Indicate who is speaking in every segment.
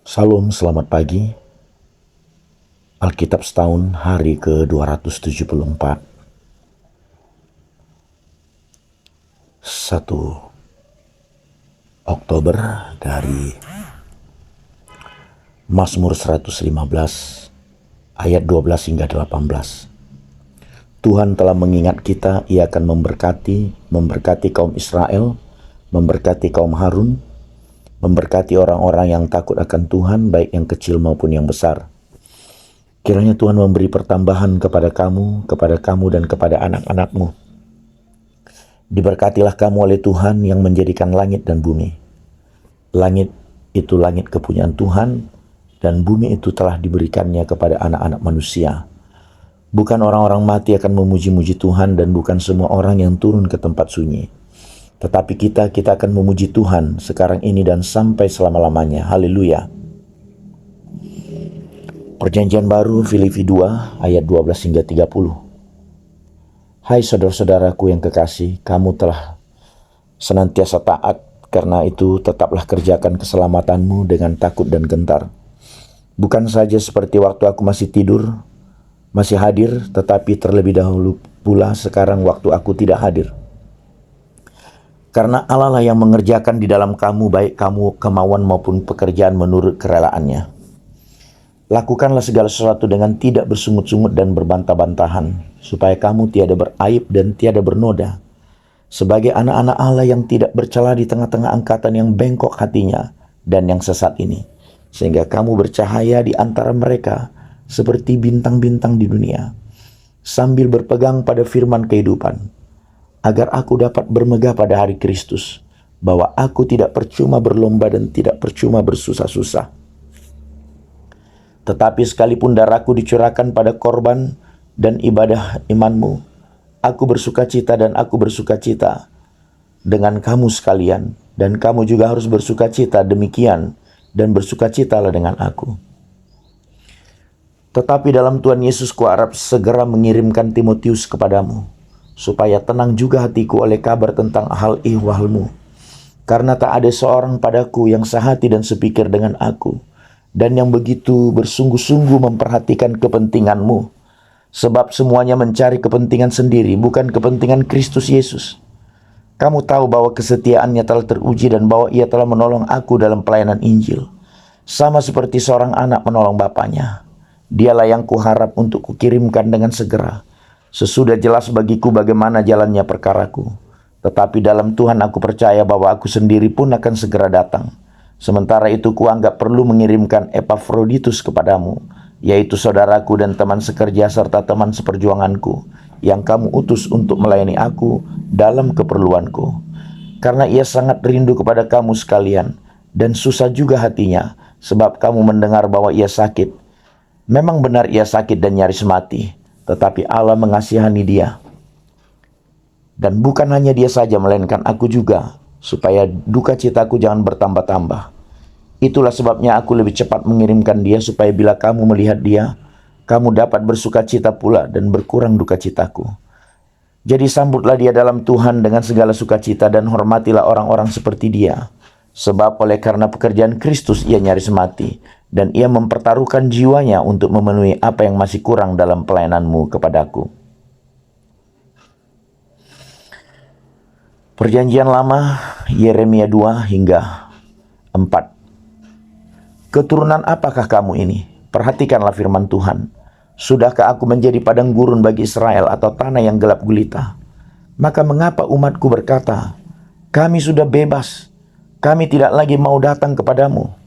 Speaker 1: Salam, selamat pagi. Alkitab setahun hari ke-274. 1 Oktober dari Mazmur 115 ayat 12 hingga 18. Tuhan telah mengingat kita, Ia akan memberkati kaum Israel, memberkati kaum Harun, memberkati orang-orang yang takut akan Tuhan, baik yang kecil maupun yang besar. Kiranya Tuhan memberi pertambahan kepada kamu dan kepada anak-anakmu. Diberkatilah kamu oleh Tuhan yang menjadikan langit dan bumi. Langit itu langit kepunyaan Tuhan, dan bumi itu telah diberikannya kepada anak-anak manusia. Bukan orang-orang mati akan memuji-muji Tuhan, dan bukan semua orang yang turun ke tempat sunyi. Tetapi kita akan memuji Tuhan sekarang ini dan sampai selama-lamanya. Haleluya. Perjanjian baru Filipi 2 ayat 12 hingga 30. Hai saudara-saudaraku yang kekasih, kamu telah senantiasa taat, karena itu tetaplah kerjakan keselamatanmu dengan takut dan gentar. Bukan saja seperti waktu aku masih hadir, tetapi terlebih dahulu pula sekarang waktu aku tidak hadir. Karena Allah lah yang mengerjakan di dalam kamu, baik kamu kemauan maupun pekerjaan menurut kerelaannya. Lakukanlah segala sesuatu dengan tidak bersungut-sungut dan berbantah-bantahan, supaya kamu tiada beraib dan tiada bernoda, sebagai anak-anak Allah yang tidak bercela di tengah-tengah angkatan yang bengkok hatinya dan yang sesat ini, sehingga kamu bercahaya di antara mereka seperti bintang-bintang di dunia, sambil berpegang pada firman kehidupan, agar aku dapat bermegah pada hari Kristus, bahwa aku tidak percuma berlomba dan tidak percuma bersusah-susah. Tetapi sekalipun darahku dicurahkan pada korban dan ibadah imanmu, aku bersukacita dan aku bersukacita dengan kamu sekalian, dan kamu juga harus bersukacita demikian, dan bersukacitalah dengan aku. Tetapi dalam Tuhan Yesus kuharap segera mengirimkan Timotius kepadamu, supaya tenang juga hatiku oleh kabar tentang hal ihwalmu, karena tak ada seorang padaku yang sehati dan sepikir dengan aku, dan yang begitu bersungguh-sungguh memperhatikan kepentinganmu, sebab semuanya mencari kepentingan sendiri, bukan kepentingan Kristus Yesus. Kamu tahu bahwa kesetiaannya telah teruji dan bahwa ia telah menolong aku dalam pelayanan Injil, sama seperti seorang anak menolong bapaknya. Dialah yang kuharap untuk kukirimkan dengan segera, sesudah jelas bagiku bagaimana jalannya perkaraku. Tetapi dalam Tuhan aku percaya bahwa aku sendiri pun akan segera datang. Sementara itu kuanggap perlu mengirimkan Epafroditus kepadamu, yaitu saudaraku dan teman sekerja serta teman seperjuanganku, yang kamu utus untuk melayani aku dalam keperluanku. Karena ia sangat rindu kepada kamu sekalian, dan susah juga hatinya, sebab kamu mendengar bahwa ia sakit. Memang benar ia sakit dan nyaris mati, tetapi Allah mengasihani dia. Dan bukan hanya dia saja, melainkan aku juga, supaya duka citaku jangan bertambah-tambah. Itulah sebabnya aku lebih cepat mengirimkan dia, supaya bila kamu melihat dia, kamu dapat bersuka cita pula dan berkurang duka citaku. Jadi sambutlah dia dalam Tuhan dengan segala sukacita, dan hormatilah orang-orang seperti dia. Sebab oleh karena pekerjaan Kristus ia nyaris mati, dan ia mempertaruhkan jiwanya untuk memenuhi apa yang masih kurang dalam pelayananmu kepadaku. Perjanjian Lama, Yeremia 2 hingga 4. Keturunan apakah kamu ini? Perhatikanlah firman Tuhan. Sudahkah aku menjadi padang gurun bagi Israel, atau tanah yang gelap gulita? Maka mengapa umatku berkata, kami sudah bebas, kami tidak lagi mau datang kepadamu?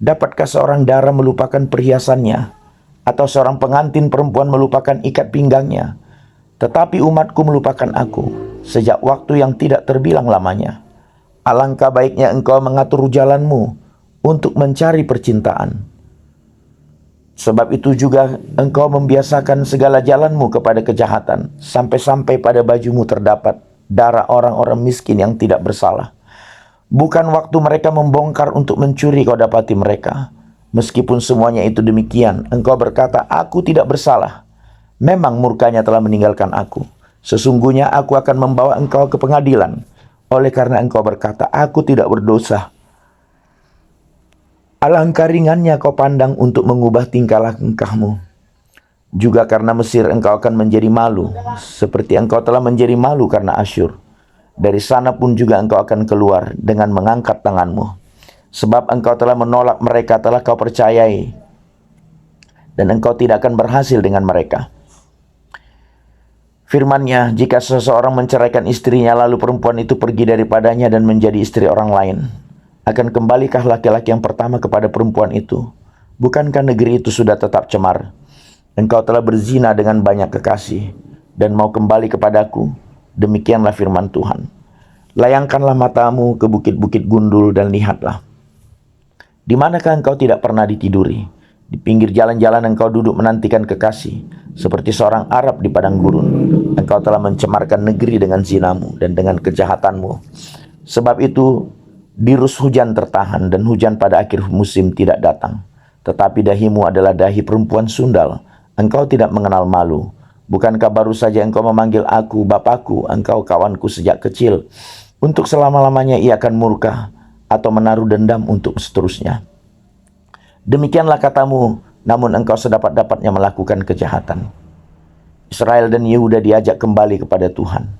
Speaker 1: Dapatkah seorang dara melupakan perhiasannya, atau seorang pengantin perempuan melupakan ikat pinggangnya? Tetapi umatku melupakan aku sejak waktu yang tidak terbilang lamanya. Alangkah baiknya engkau mengatur jalanmu untuk mencari percintaan. Sebab itu juga engkau membiasakan segala jalanmu kepada kejahatan, sampai-sampai pada bajumu terdapat darah orang-orang miskin yang tidak bersalah. Bukan waktu mereka membongkar untuk mencuri kau dapati mereka. Meskipun semuanya itu demikian, engkau berkata, aku tidak bersalah. Memang murkanya telah meninggalkan aku. Sesungguhnya aku akan membawa engkau ke pengadilan, oleh karena engkau berkata, aku tidak berdosa. Alangkah ringannya kau pandang untuk mengubah tingkah langkahmu. Juga karena Mesir engkau akan menjadi malu, seperti engkau telah menjadi malu karena Asyur. Dari sana pun juga engkau akan keluar dengan mengangkat tanganmu. Sebab engkau telah menolak mereka, telah kau percayai, dan engkau tidak akan berhasil dengan mereka. Firman-Nya, jika seseorang menceraikan istrinya lalu perempuan itu pergi daripadanya dan menjadi istri orang lain, akan kembalikah laki-laki yang pertama kepada perempuan itu? Bukankah negeri itu sudah tetap cemar? Engkau telah berzina dengan banyak kekasih dan mau kembali kepadaku. Demikianlah firman Tuhan. Layangkanlah matamu ke bukit-bukit gundul dan lihatlah. Di manakah engkau tidak pernah ditiduri? Di pinggir jalan-jalan engkau duduk menantikan kekasih, seperti seorang Arab di padang gurun. Engkau telah mencemarkan negeri dengan zinamu dan dengan kejahatanmu. Sebab itu, dirus hujan tertahan dan hujan pada akhir musim tidak datang. Tetapi dahimu adalah dahi perempuan sundal. Engkau tidak mengenal malu. Bukankah baru saja engkau memanggil aku, Bapakku, engkau kawanku sejak kecil? Untuk selama-lamanya ia akan murka atau menaruh dendam untuk seterusnya. Demikianlah katamu, namun engkau sedapat-dapatnya melakukan kejahatan. Israel dan Yehuda diajak kembali kepada Tuhan.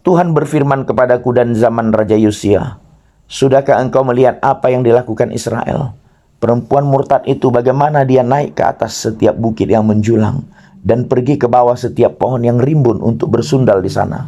Speaker 1: Tuhan berfirman kepadaku dan zaman Raja Yosia, sudahkah engkau melihat apa yang dilakukan Israel? Perempuan murtad itu bagaimana dia naik ke atas setiap bukit yang menjulang dan pergi ke bawah setiap pohon yang rimbun untuk bersundal di sana.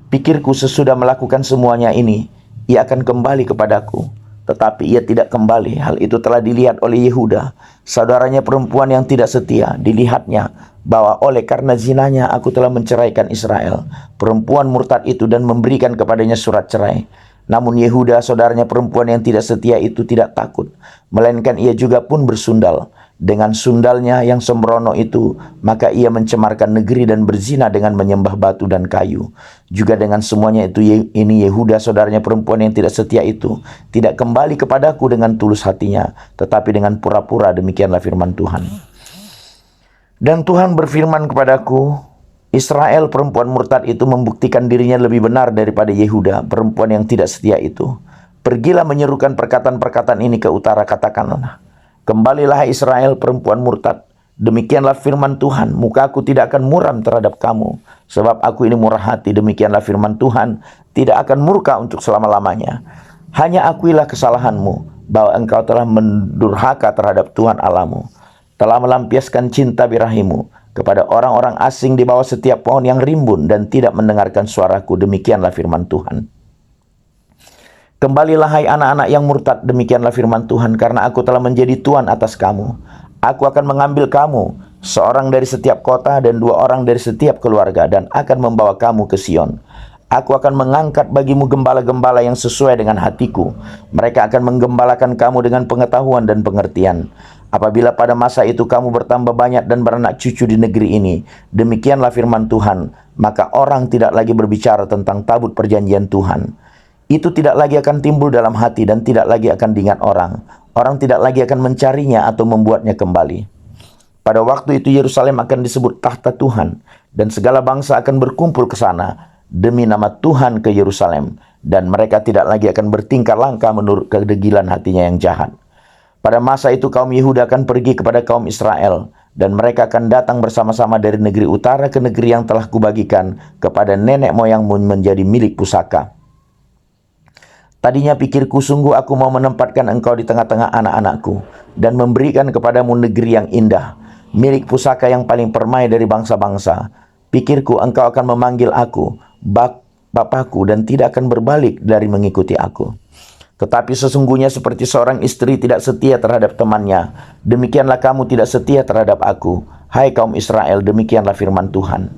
Speaker 1: Pikirku sesudah melakukan semuanya ini, ia akan kembali kepadaku. Tetapi ia tidak kembali. Hal itu telah dilihat oleh Yehuda, saudaranya perempuan yang tidak setia. Dilihatnya bahwa oleh karena zinanya aku telah menceraikan Israel, perempuan murtad itu, dan memberikan kepadanya surat cerai. Namun Yehuda, saudaranya perempuan yang tidak setia itu, tidak takut, melainkan ia juga pun bersundal. Dengan sundalnya yang sembrono itu, maka ia mencemarkan negeri dan berzina dengan menyembah batu dan kayu. Juga dengan semuanya itu, ini Yehuda, saudaranya perempuan yang tidak setia itu, tidak kembali kepadaku dengan tulus hatinya, tetapi dengan pura-pura. Demikianlah firman Tuhan. Dan Tuhan berfirman kepadaku, Israel, perempuan murtad itu, membuktikan dirinya lebih benar daripada Yehuda, perempuan yang tidak setia itu. Pergilah menyerukan perkataan-perkataan ini ke utara, katakanlah, kembalilah Israel, perempuan murtad. Demikianlah firman Tuhan, mukaku tidak akan muram terhadap kamu, sebab aku ini murah hati. Demikianlah firman Tuhan, tidak akan murka untuk selama-lamanya. Hanya akuilah kesalahanmu, bahwa engkau telah mendurhaka terhadap Tuhan Allahmu, telah melampiaskan cinta birahimu kepada orang-orang asing di bawah setiap pohon yang rimbun, dan tidak mendengarkan suaraku. Demikianlah firman Tuhan. Kembalilah hai anak-anak yang murtad, demikianlah firman Tuhan, karena aku telah menjadi Tuhan atas kamu. Aku akan mengambil kamu, seorang dari setiap kota dan 2 orang dari setiap keluarga, dan akan membawa kamu ke Sion. Aku akan mengangkat bagimu gembala-gembala yang sesuai dengan hatiku. Mereka akan menggembalakan kamu dengan pengetahuan dan pengertian. Apabila pada masa itu kamu bertambah banyak dan beranak cucu di negeri ini, demikianlah firman Tuhan, maka orang tidak lagi berbicara tentang tabut perjanjian Tuhan. Itu tidak lagi akan timbul dalam hati dan tidak lagi akan diingat orang. Orang tidak lagi akan mencarinya atau membuatnya kembali. Pada waktu itu Yerusalem akan disebut tahta Tuhan, dan segala bangsa akan berkumpul ke sana demi nama Tuhan ke Yerusalem, dan mereka tidak lagi akan bertingkah langkah menurut kedegilan hatinya yang jahat. Pada masa itu kaum Yehuda akan pergi kepada kaum Israel, dan mereka akan datang bersama-sama dari negeri utara ke negeri yang telah kubagikan kepada nenek moyangmu menjadi milik pusaka. Tadinya pikirku, sungguh aku mau menempatkan engkau di tengah-tengah anak-anakku dan memberikan kepadamu negeri yang indah, milik pusaka yang paling permai dari bangsa-bangsa. Pikirku, engkau akan memanggil aku Bapakku dan tidak akan berbalik dari mengikuti aku. Tetapi sesungguhnya seperti seorang istri tidak setia terhadap temannya, demikianlah kamu tidak setia terhadap aku, hai kaum Israel. Demikianlah firman Tuhan.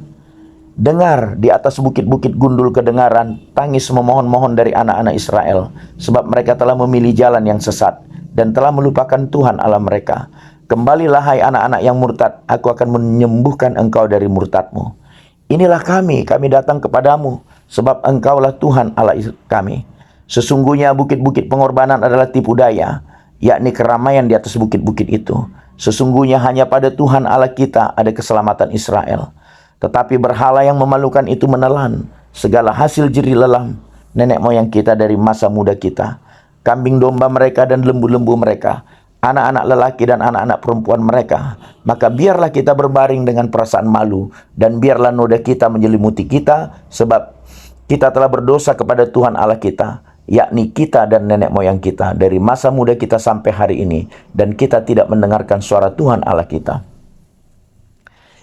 Speaker 1: Dengar, di atas bukit-bukit gundul kedengaran tangis memohon-mohon dari anak-anak Israel, sebab mereka telah memilih jalan yang sesat dan telah melupakan Tuhan Allah mereka. Kembalilah hai anak-anak yang murtad, aku akan menyembuhkan engkau dari murtadmu. Inilah kami datang kepadamu, sebab engkaulah Tuhan Allah kami. Sesungguhnya bukit-bukit pengorbanan adalah tipu daya, yakni keramaian di atas bukit-bukit itu. Sesungguhnya hanya pada Tuhan Allah kita ada keselamatan Israel. Tetapi berhala yang memalukan itu menelan segala hasil jerih lelah nenek moyang kita dari masa muda kita. kambing domba mereka dan lembu-lembu mereka, anak-anak lelaki dan anak-anak perempuan mereka. Maka biarlah kita berbaring dengan perasaan malu, dan biarlah noda kita menyelimuti kita, sebab kita telah berdosa kepada Tuhan Allah kita, yakni kita dan nenek moyang kita, dari masa muda kita sampai hari ini, dan kita tidak mendengarkan suara Tuhan Allah kita.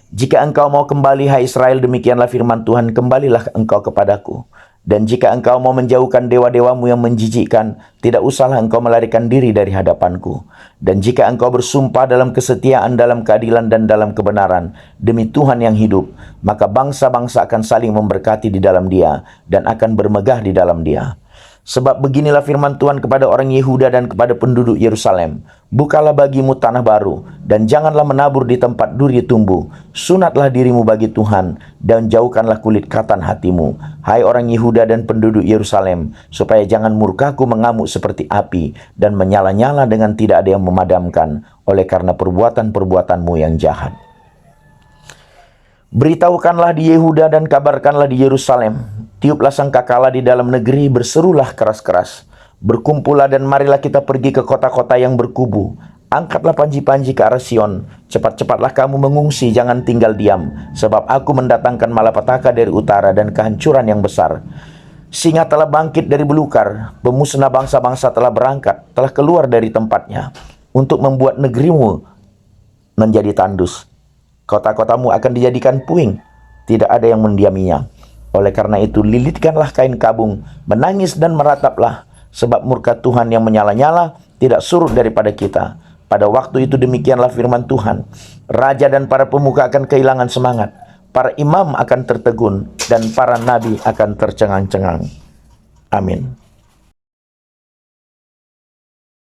Speaker 1: Jika engkau mau kembali, hai Israel, demikianlah firman Tuhan, kembalilah engkau kepadaku. Dan jika engkau mau menjauhkan dewa-dewamu yang menjijikkan, tidak usahlah engkau melarikan diri dari hadapanku. Dan jika engkau bersumpah dalam kesetiaan, dalam keadilan, dan dalam kebenaran, demi Tuhan yang hidup, maka bangsa-bangsa akan saling memberkati di dalam dia, dan akan bermegah di dalam dia. Sebab beginilah firman Tuhan kepada orang Yehuda dan kepada penduduk Yerusalem. Bukalah bagimu tanah baru, dan janganlah menabur di tempat duri tumbuh. Sunatlah dirimu bagi Tuhan, dan jauhkanlah kulit katan hatimu, hai orang Yehuda dan penduduk Yerusalem, supaya jangan murkaku mengamuk seperti api, dan menyala-nyala dengan tidak ada yang memadamkan, oleh karena perbuatan-perbuatanmu yang jahat. Beritahukanlah di Yehuda dan kabarkanlah di Yerusalem. Tiuplah sangkakala di dalam negeri, berserulah keras-keras. Berkumpullah dan marilah kita pergi ke kota-kota yang berkubu. Angkatlah panji-panji ke arah Sion. Cepat-cepatlah kamu mengungsi, jangan tinggal diam. Sebab aku mendatangkan malapetaka dari utara dan kehancuran yang besar. Singa telah bangkit dari belukar. Pemusnah bangsa-bangsa telah berangkat, telah keluar dari tempatnya, untuk membuat negerimu menjadi tandus. Kota-kotamu akan dijadikan puing, tidak ada yang mendiaminya. Oleh karena itu, lilitkanlah kain kabung, menangis dan merataplah, sebab murka Tuhan yang menyala-nyala tidak surut daripada kita. Pada waktu itu demikianlah firman Tuhan, raja dan para pemuka akan kehilangan semangat, para imam akan tertegun, dan para nabi akan tercengang-cengang. Amin.